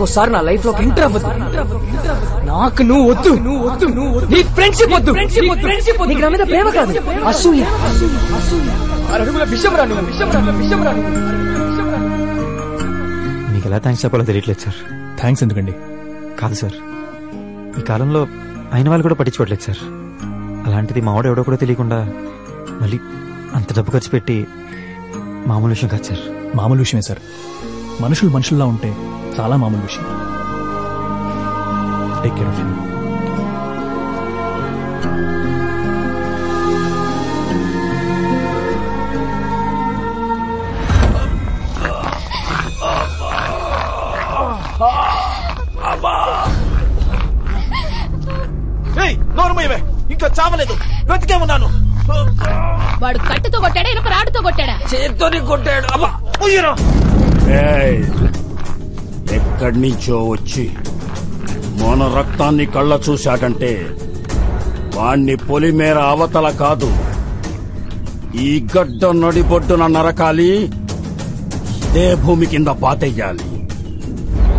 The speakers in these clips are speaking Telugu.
ఇంకోసారి నా లైఫ్ లో ఎంటర్ అవ్వదు. నాకు నువ్వు వద్దు, నీ ఫ్రెండ్షిప్ వద్దు. నీకు నా మీద ప్రేమ కాదు, అసూయ. మీకు ఎలా థ్యాంక్స్ చెప్పాలో తెలియట్లేదు సార్. థ్యాంక్స్ ఎందుకండి? కాదు సార్, ఈ కాలంలో అయిన వాళ్ళు కూడా పట్టించుకోవట్లేదు సార్. అలాంటిది మావాడు ఎవడో కూడా తెలియకుండా మళ్ళీ అంత డబ్బు ఖర్చు పెట్టి మామూలు విషయం కాదు సార్. మామూలు విషయమే సార్. మనుషులు మనుషుల్లా ఉంటే చాలా మామూలు విషయం. Take care of you. ఇంకా చావలేదు, బ్రతికే ఉన్నాను. వాడు కట్టుతో కొట్టాడా, ఇనప రాడుతో కొట్టాడా? చేత్తోనే కొట్టాడు. ఎక్కడి నుంచో వచ్చి మన రక్తాన్ని కళ్ళ చూశాడంటే వాణ్ణి పొలిమేర అవతల కాదు, ఈ గడ్డ నడిబొడ్డున నరకాలి, ఇదే భూమి కింద పాతెయ్యాలి.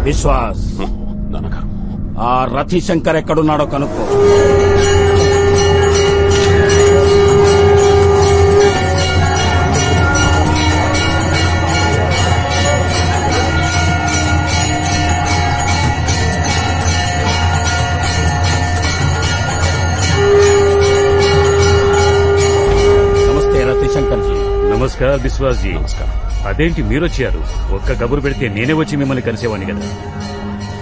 విశ్వాస్, ఆ రతిశంకర్ ఎక్కడున్నాడో కనుక్కో. నమస్కారం విశ్వాస్ జీ. అదేంటి మీరొచ్చారు? ఒక్క కబురు పెడితే నేనే వచ్చి మిమ్మల్ని కలిసేవాడిని కదా.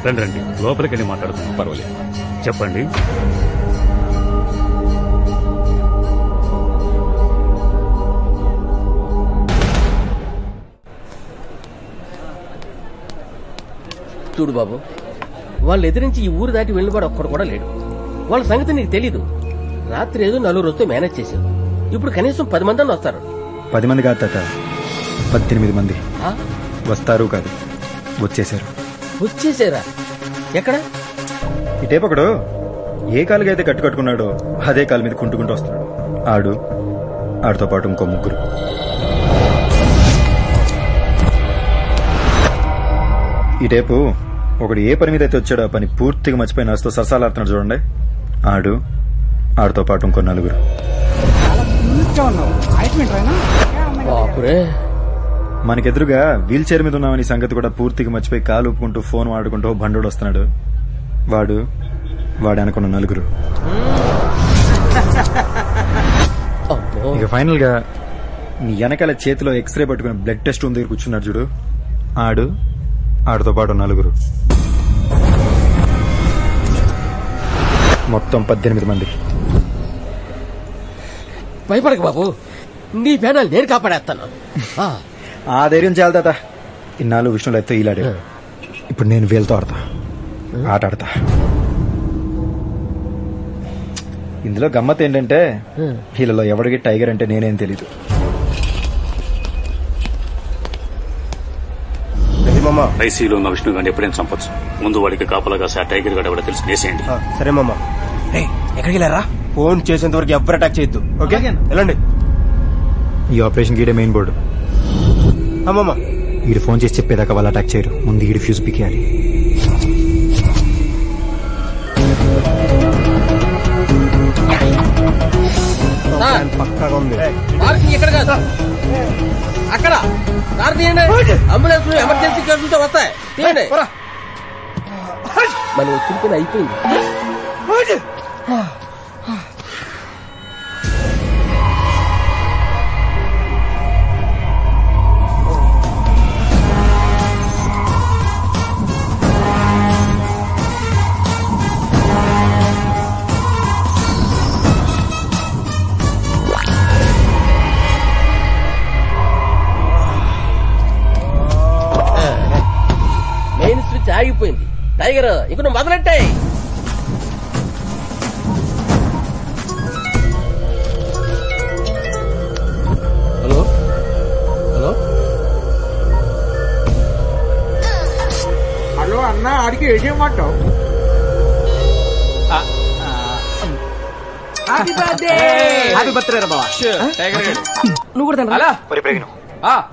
రండి రండి, లోపలికి వెళ్ళి మాట్లాడుతున్నాం. పర్వాలేదు, చెప్పండి. చూడు బాబు, వాళ్ళు ఎదిరించి ఈ ఊరు దాటి వెళ్ళివాడు ఒక్కడు కూడా లేడు. వాళ్ళ సంగతి నీకు తెలీదు. రాత్రి ఏదో 4 వస్తే మేనేజ్ చేశారు. ఇప్పుడు కనీసం 10 మంది వస్తారు. 10 మంది కాదు తాత, 18 మంది వస్తారు. కాదు, వచ్చేసారు. వచ్చేసారా? ఎక్కడ? ఈ టేపు ఒకడు ఏ కాలుగా అయితే కట్టుకున్నాడో అదే కాలు మీద కుంటుకుంటూ వస్తున్నాడు. ఆడితో పాటు ఇంకో 3. ఈ టేపు ఒకడు ఏ పని మీద అయితే వచ్చాడో ఆ పని పూర్తిగా మర్చిపోయి నాతో సరసాలాడుతున్నాడు చూడండి. ఆడితో పాటు ఇంకో 4. మనకెదురుగా వీల్ చైర్ మీద ఉన్నామని సంగతి కూడా పూర్తిగా మర్చిపోయి కాలు ఊపుకుంటూ ఫోన్ వాడుకుంటూ బండోడు వస్తున్నాడు. వాడు అనుకున్న 4. ఇక ఫైనల్ గా నీ వెనకాల చేతిలో ఎక్స్రే పట్టుకుని బ్లడ్ టెస్ట్ ఉంది దగ్గర కూర్చున్నాడు చూడు. ఆడితో పాటు 4. మొత్తం 18 మంది. భయపడక బాబు, నీ పేనాలు నేను కాపాడేస్తాను. ఆ ధైర్యం చాలు తాత. ఇన్నాళ్ళు విష్ణు లైఫ్తో ఈలాడే, ఇప్పుడు నేను వీళ్ళతో ఆట ఆడతా. ఇందులో గమ్మత్ ఏంటంటే వీళ్ళలో ఎవడికి టైగర్ అంటే నేనేం తెలీదు. ఐసీలో ఉన్న విష్ణు గారిని ఎప్పుడైనా చంపొచ్చు. ముందు వాడికి కాపలాగా సార్ టైగర్ గడ ఎవడో తెలిసి వేసేయండి. సరే మామ. ఎక్కడికి వెళ్ళారా? ఫోన్ చేసేంత వరకు ఎవరు అటాక్ చేయొద్దు. ఓకే, వెళ్ళండి. ఈ ఆపరేషన్ గీడే మెయిన్ బోర్డు. ఈడు ఫోన్ చేసి చెప్పేదాకా వాళ్ళు అటాక్ చేయరు. ముందు ఈడు ఫ్యూజ్ పికేయాలి. పక్కాగా ఉంది. ఇక్కడ కాదు, అక్కడ. కారు తీయండి, అంబులెన్స్ ఎమర్జెన్సీ కేసులతో వస్తాయి. తీయండి. మనం వచ్చిన పని అయిపోయింది. మెయిన్ స్విచ్ ఆగిపోయింది. టైగర్, ఇక నువ్వు మొదలెట్టాయి. హలో హలో హలో అన్న, ఆడికి ఏటీఎం అంటావు? హ్యాపీ బర్త్డే రా బావా. నువ్వు కూడా అలా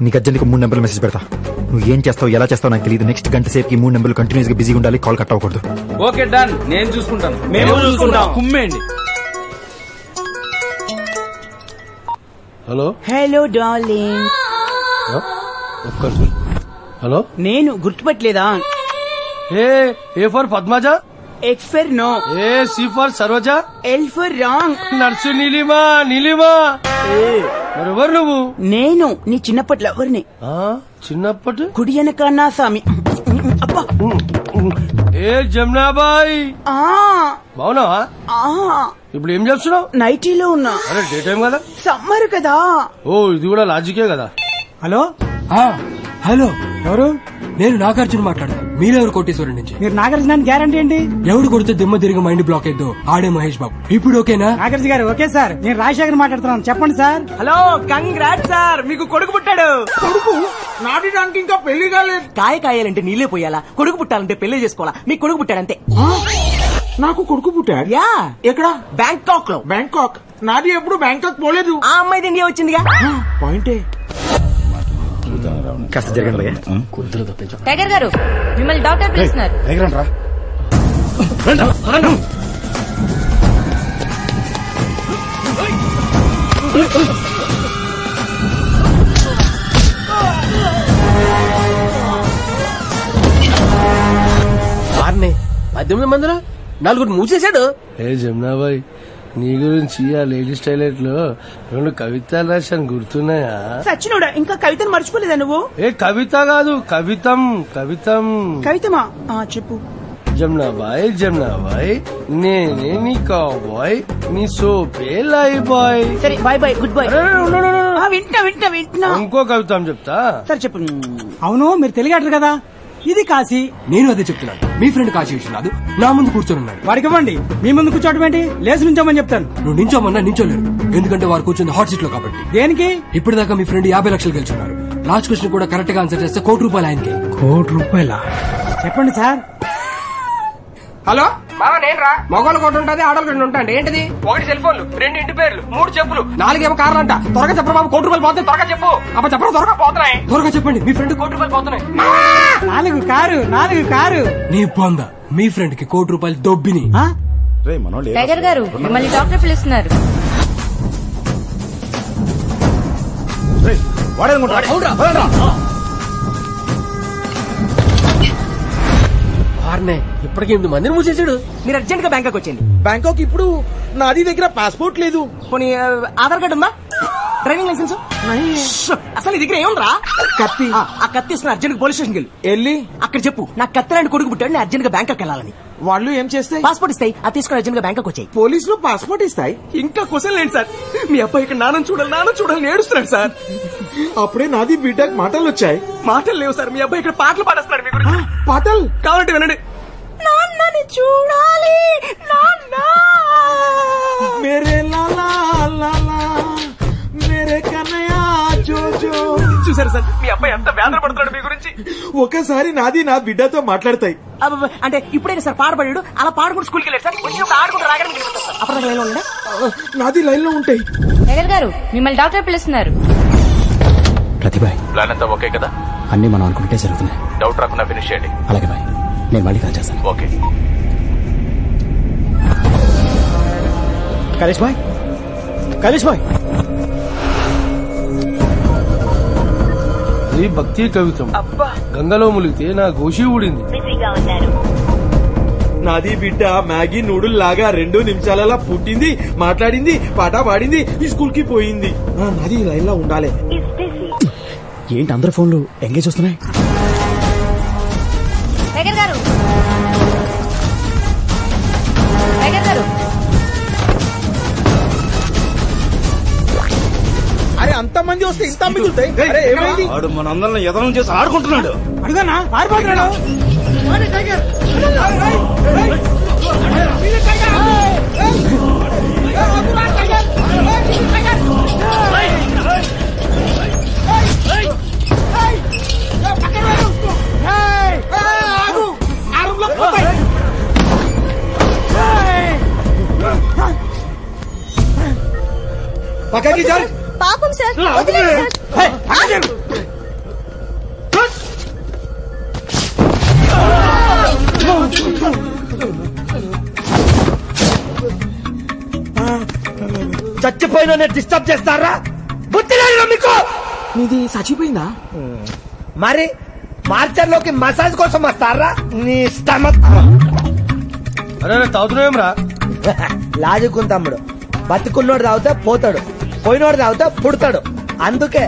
నీకు అర్జెంట్గా 3 నెంబర్లు మెసేజ్ పెడతా. నువ్వు ఏం చేస్తావు ఎలా చేస్తావు నాకు తెలియదు. నెక్స్ట్ గంట సేపుకి 3 నెంబర్లు కంటిన్యూస్ గా బిజీగా ఉండాలి. కాల్ కట్ అవ్వకూడదు. ఓకే డన్, నేను చూసుకుంటాను. మేము చూసుకుంటాం. కుమ్మేయండి. Hello hello darling. హలో, నేను గుర్తుపట్టలేదా? A for Padmaja, X for no, A C for Saroja, L for wrong. Nurse Neelima. Neelima మరెవరు నువ్వు? నేను నీ చిన్నప్పటి లవర్ని. చిన్నప్పటి కుడి వెనకన్నా స్వామి. అబ్బా. ఏ జమునాబాయ్, బావునావా? ఇప్పుడు ఏం చేస్తున్నావు? నైటీలో ఉన్నా. అరే డే టైం కదా, సమ్మర్ కదా. ఓ ఇది కూడా లాజికే కదా. హలో హలో, ఎవరు? నేను నాగార్జున మాట్లాడతాను. మీరెవరు? కోటేశ్వరం నుంచి. మీరు నాగార్జున గ్యారంటీ ఏంటి? ఎవడు కొడితే దిమ్మ తిరిగి మైండ్ బ్లాక్ అయిద్దో ఆడే మహేష్ బాబు. ఇప్పుడు ఓకేనా? నాగార్జున గారు ఓకే సార్. నేను రాజశేఖర్ మాట్లాడుతున్నాను, చెప్పండి సార్. హలో, కంగ్రాట్ సార్, మీకు కొడుకు పుట్టాడు. కొడుకు నాటిడానికి ఇంకా పెళ్లి కాలేదు. కాయ కాయాలంటే నీళ్ళే పోయాలా, కొడుకు పుట్టాలంటే పెళ్లి చేసుకోవాలా? మీకు కొడుకు పుట్టాడు అంతే. నాకు కొడుకు పుట్టాడు. యా. ఎక్కడ? బ్యాంకాక్ లో. బ్యాంకాక్? నాది ఎప్పుడు బ్యాంకాక్ పోలేదు. ఆ అమ్మాయి ఇండియా వచ్చిందిగా. పాయింటే. కాస్త జరగండి. టైగర్ గారు మిమ్మల్ని డాక్టర్ పిలుస్తున్నారు. వారిని 18 మందిలో 4 మూసేశాడు. ఏ జమునాబాయ్, నీ గురించి ఆ లేడీస్ టాయిలెట్ లో 2 కవితలు రాశాను, గుర్తున్నాయా? సచ్చినోడా, ఇంకా కవితను మర్చిపోలేదా నువ్వు? ఏ కవిత కాదు, కవితం. కవితం. కవితమా? చెప్పు. జమునాబాయ్, జమునాబాయ్, నేనే నీ కాబాయ్, నీ సోపే లై బాయ్. సరే బాయ్ బాయ్, గుడ్ బాయ్. వింటున్నా. ఇంకో కవితం చెప్తా. సరే చెప్పు. అవును, మీరు తెలియటరు కదా, ఇది కాశీ. నేను అదే చెప్తున్నాను. మీ ఫ్రెండ్ కాశీ విశ్వనాథ్ నా ముందు కూర్చొని వాడికి ఇవ్వండి. మీ ముందు కూర్చోవడం ఏంటి? లేచి నుంచోమని చెప్తాను. నువ్వు నించోమన్నా నించోలేరు, ఎందుకంటే వారు కూర్చుంది హాట్ సీట్ లో కాబట్టి. దేనికి? ఇప్పటిదాకా మీ ఫ్రెండ్ 50 లక్షలు గెలుచున్నారు. లాస్ట్ క్వశ్చన్ కూడా కరెక్ట్ గా ఆన్సర్ చేస్తే ₹1 కోటి ఆయనకి. ₹1 చెప్పండి సార్. హలో మామ, నేను రా. మగవాళ్ళు కొట్టు ఉంటుంది, ఆడవాళ్ళు 2 ఉంటాయండి. ఏంటిది? 1 సెల్ ఫోన్లు, 2 ఇంటి పేర్లు, 3 చెప్పులు, 4 ఏమో కార్లు అంట. త్వరగా చెప్పరు బాబు, ₹1 పోతుంది. త్వరగా చెప్పు. అబ్బా చెప్పడం త్వరగా పోతున్నాయి. త్వరగా చెప్పండి, మీ ఫ్రెండ్ ₹1 పోతున్నాయి. 4 కారు. నీ పొంద, మీ ఫ్రెండ్ కి ₹1 దొబ్బిని. టైగర్ గారు మిమ్మల్ని డాక్టర్ పిలుస్తున్నారు. వారిని ఇప్పటికి 8 మందిని మూసేశాడు. మీరు అర్జెంట్ గా బ్యాంకాక్ వచ్చేయండి. బ్యాంకాక్ ఇప్పుడు నాది దగ్గర పాస్పోర్ట్ లేదు. పోనీ ఆధార్ కార్డు ఉందా? Driving licence? అసలు నీ దగ్గర ఏముందిరా? కత్తి. ఆ కత్తి తీసుకుని అర్జెంట్ పోలీస్ స్టేషన్ వెళ్ళి అక్కడ చెప్పు, నాకు కత్తి లాంటి కొడుకు పుట్టాడు, నేను అర్జెంట్ గా బ్యాంకాక్ వెళ్ళాలని. వాళ్ళు ఏం చేస్తాయి? పాస్పోర్ట్ ఇస్తాయి, అది తీసుకుని అర్జెంట్ గా బ్యాంకాక్ వచ్చాయి. పోలీసులు పాస్పోర్ట్ ఇస్తాయి. ఇంకా క్వశ్చన్ లేండి సార్. మీ అబ్బాయి ఇక్కడ నాన్న చూడాలని ఏడుస్తున్నాడు సార్. అప్పుడే నాది బీటెక్ మాటలు వచ్చాయి. మాటలు లేవు సార్, మీ అబ్బాయి ఇక్కడ పాటలు పాడేస్తున్నాడు. మీ గురించి పాటలు కావాలంటే వినండి. నాన్నని చూడాలి నాన్న, మేరే లాలా లాలా, మేరే కన్నయ్య జోజో. చూసారు సార్, మీ అబ్బాయి ఎంత వేదన పడుతున్నాడు మీ గురించి. ఒకసారి నాది నా బిడ్డతో మాట్లాడతాయి. అంటే ఇప్పుడైనా సార్ పాడబడాడు, అలా పాడుకుంటూ స్కూల్కి వెళ్ళాడు సార్. కొంచెం ఆడుకుంటూ రాగానే అప్పుడు లైన్ లో ఉండే. నాది లైన్ లో ఉంటాయి. టైగర్ గారు మిమ్మల్ని డాక్టర్ పిలుస్తున్నారు. ప్రతిభాయ్, ప్లాన్ అంతా ఓకే కదా? అన్ని మనం అనుకుంటే జరుగుతున్నాయి. డౌట్ రాకుండా ఫినిష్ చేయండి. అలాగే బాయ్, నేను మళ్ళీ కాల్ చేస్తాను. ఓకే. కలేష్ బాయ్, ఇది భక్తి కవితం. గంగలో ములిగితే నా గోషి ఊడింది. నాది బిడ్డ మ్యాగీ నూడుల్ లాగా 2 నిమిషాలలో పుట్టింది, మాట్లాడింది, పాట పాడింది, ఈ స్కూల్ కి పోయింది. నాది లైన్ లో ఉండాలి. ఏంటి అందరు ఫోన్లు ఎంగేజ్ వస్తున్నాయి? టైగర్ గారు అరే అంతమంది వస్తే ఇంత మిగులుతాయి. అరే ఏమైంది? వాడు మనందరిని ఎదనం చేసి ఆడుకుంటున్నాడు. అడుగునా పారిపోతున్నాడు. పక్కకి జరు. పాపం సార్. చచ్చిపోయిన డిస్టర్బ్ చేస్తారా? బుద్ధి లేదు మీకు? నీది చచ్చిపోయిందా? మరి మార్చర్లోకి మసాజ్ కోసం వస్తారా? నీ స్టమక్. అరే తాగుతున్నాం రా. లాజిక్ తమ్ముడు. బతుకున్నోడు తాగితే పోతాడు, పోయినోడు తాగితే పుడతాడు. అందుకే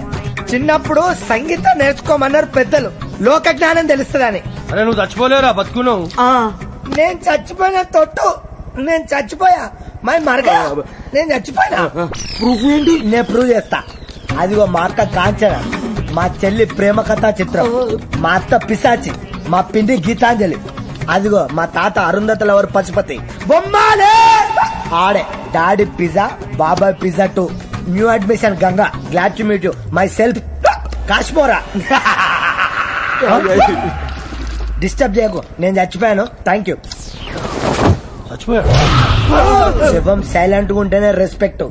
చిన్నప్పుడు సంగీతం నేర్చుకోమన్నారు పెద్దలు, లోక జ్ఞానం తెలుస్తుందని. అరే నువ్వు చచ్చిపోలేరా, బతుకున్నావు. నేను చచ్చిపోయిన తొట్టు, నేను చచ్చిపోయా మై మరగా, నేను చచ్చిపోయినా. ప్రూఫ్ ఏంటి? నేను ప్రూవ్ చేస్తా. అదిగో మా అక్క కాంచన, మా చెల్లి ప్రేమ కథా చిత్రం, మా అత్త పిశాచి, మా పిండి గీతాంజలి, అదిగో మా తాత అరుంధతి లవర్ పశుపతి. బొమ్మాలే ఆడే డాడీ పిజ్జా, బాబాయ్ pizza 2, new admission Ganga, glad to meet you, myself Kashmora. Disturb చేయకు, నేను చచ్చిపోయాను. Thank you. శివం సైలెంట్ గా ఉంటేనే రెస్పెక్ట్.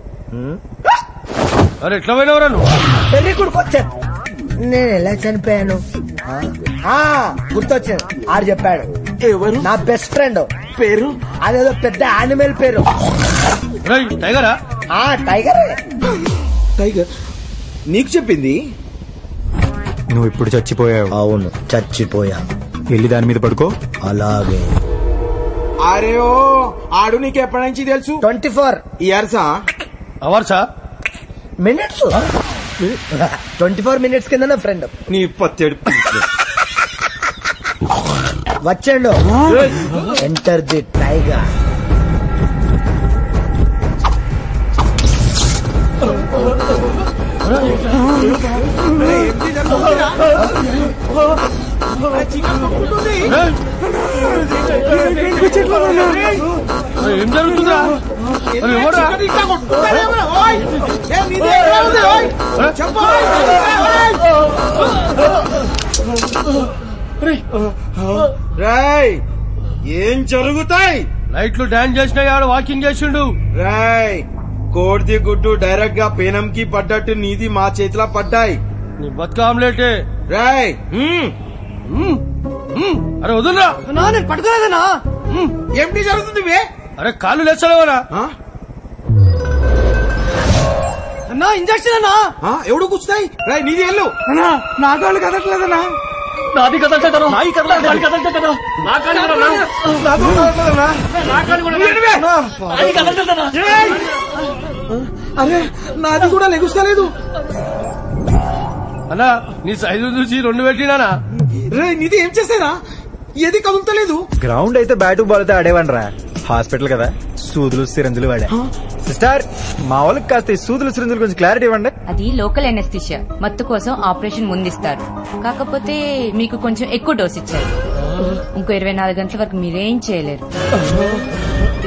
అరే ఎట్లా పోయినవరా నువ్వు? పెళ్లి కొడుకు వచ్చాను. నేను ఎలా చనిపోయాను గుర్తొచ్చింది. ఆడు చెప్పాడు. నా బెస్ట్ ఫ్రెండ్ పేరు అదేదో పెద్ద యానిమల్ పేరు. టైగరా? టైగర్. టైగర్ నీకు చెప్పింది? నువ్వు ఇప్పుడు చచ్చిపోయావు. అవును చచ్చిపోయా. వెళ్ళి దాని మీద పడుకో. అలాగే. అరే ఓ ఆడు నీకు ఎప్పటి నుంచి తెలుసు? 24 ఇయర్సా? అవర్సా? మినిట్స్. 24 minutes కింద నా ఫ్రెండ్. నీ పత్తేడు వచ్చాడు. Enter the tiger. ఏం జరుగుతుందా? రాయ్ ఏం జరుగుతాయి? నైట్లు డాన్స్ చేసినా ఆడు వాకింగ్ చేసిండు. రాయ్ కోడిది గుడ్డు డైరెక్ట్ గా పేనంకి పడ్డట్టు నీది మా చేతిలో పడ్డాయి. నీ బతుక ఆమ్లెటే. రాయ్ అరే వదులురా. నేను పట్టుకోలేదన్నా. ఏమిటి జరుగుతుంది? అరే కాళ్ళు లేచలేవరా? అన్నా ఇంజక్షన్ అన్నా. ఎవడు కూర్చుతాయి? రాయ్ నీది వెళ్ళు. అన్నా నా కాళ్ళు కదట్లేదన్నా. నాది కదలట్లేదన్నా. నాయి కదలట్లేదన్నా. నా కాళ్ళు కదలట్లేదన్నా. అరే నాది కూడా లెగుస్తలేదు. అన్నా నీ సైజు చూసి 2 పెట్టినానా? రే నీది ఏం చేసేరా? ఏది కదులుతలేదు. గ్రౌండ్ అయితే బ్యాటు బాల్ అయితే ఆడేవనరా. హాస్పిటల్ కదా, సూదులు సిరంజులు వాడా. సిస్టర్ మా వాళ్ళకి కాస్త ఈ సూదులు సిరంజులు కొంచెం క్లారిటీ ఇవ్వండి. అది లోకల్ ఎనెస్థీషియా, మత్తు కోసం ఆపరేషన్ ముందిస్తారు. కాకపోతే మీకు కొంచెం ఎక్కువ డోస్ ఇచ్చారు. ఇంకో 24 గంటల వరకు మీరేం చేయలేరు.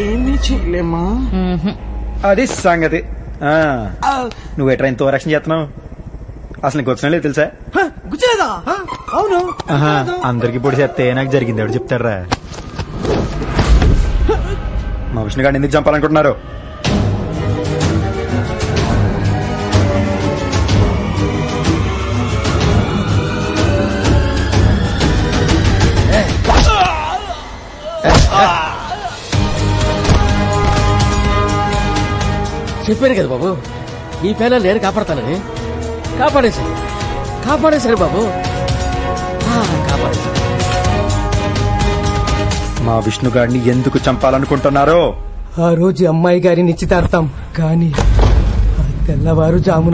ఏమీ చేయలేమా? అది సంగతి. నువ్వు ఎట్రా ఇంత రక్షణ చేస్తున్నావు? అసలు నీకు వచ్చిన లేదు తెలుసా? గుచ్చలేదా? అవును. అందరికి పొడి చేస్తే నాకు జరిగింది ఎవడు చెప్తారా? మా విష్ణు గారిని ఎందుకు చంపాలనుకుంటున్నారు? చెప్పాను కదా బాబు, ఈ పేన నేను కాపాడతానని. కాపాడేశారు బాబు, కాపాడేశారు. మా విష్ణు గారిని ఎందుకు చంపాలనుకుంటున్నారో? ఆ రోజు అమ్మాయి గారి నిశ్చితార్థం, కానీ తెల్లవారు జామున